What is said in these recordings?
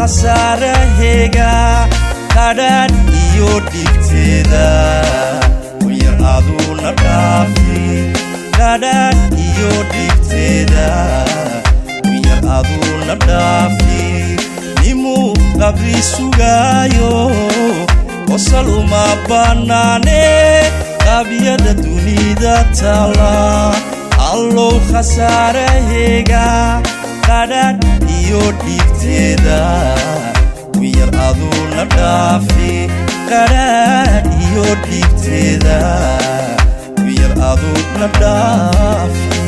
khasaarahayga qadhaadh iyo dhibteeda wayar aduna dhaafi qadhaadh iyo dhibteeda wayar aduna dhaafi nimuu qabri sugaayo wasal uma bannaane qabyada dunida taala allow khasaarahayga qadhaadh iyo dhibteeda wayar aduna dhaafi qadhaadh iyo dhibteeda wayar aduna dhaafi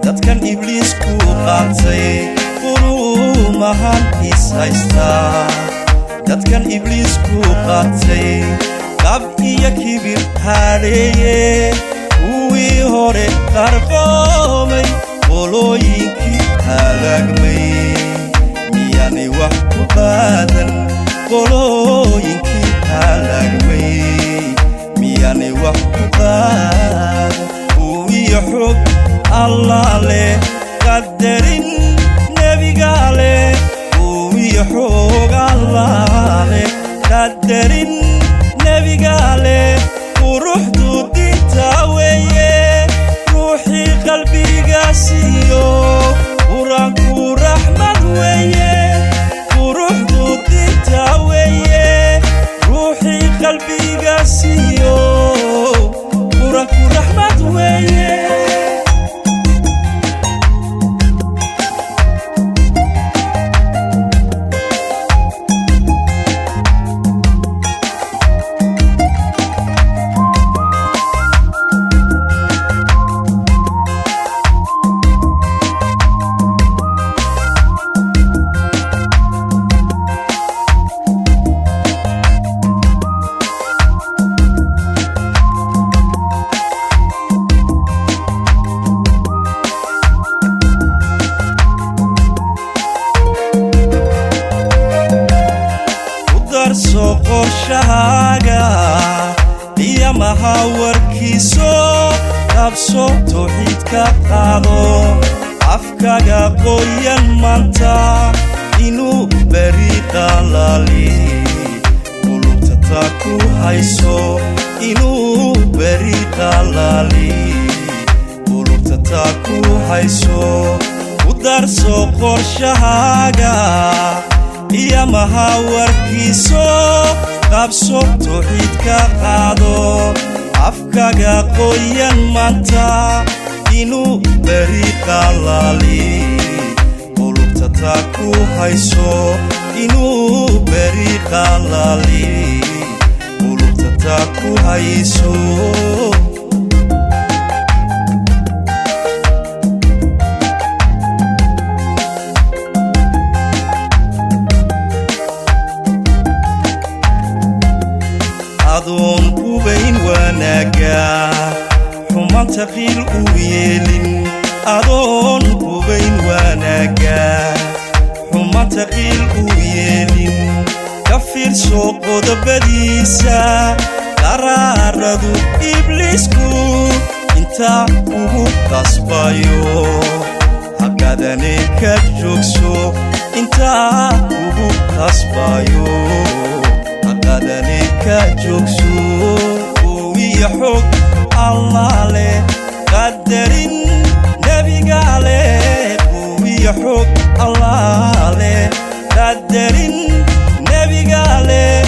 dadkan ibliisku qaatay quruumahan is haystaa dadkan ibliisku qaatay qab iyo kibir haadheeye kuwii hore qarqoomay qolooyinkii halaagmay miyaanay wax ku qaadan qolooyinkii halaagmay miyaanay wax ku qaadan حب الله له قدرين نبي قاله ويحوق الله له قدرين نبي قاله وروح دودي تاويه روحي قلبي قاسيو ورانكو رحمة ويه وروح دودي تاويه روحي قلبي قاسيو ورانكو رحمة ويه qorshahaaga iyo mahawarkiiso qabso tawxiidka qaado afkaga qoyan maanta inuu bari qalaali qulubta taa ku hayso inuu bari qalaali qulubta taa ku hayso u darso qorshahaaga يا mahawarkiiso qabso tawxiidka qaado afkaga qoyan maanta inuu bari qalaali qulubta taa ku hayso inuu bari qalaali qulubta taa ku hayso أظن كوبين وناقا حمان تقيل ويلين أظن كوبين وناقا حمان تقيل ويلين كفير سوق ودبديسا قراردو إبليسكو انتا كوبو قصبايو حقادني كجوكسو انتا كوبو قصبايو قدني كجوكسو ويحوق الله له قدرين نبي قاله ويحوق الله له قدرين نبي قاله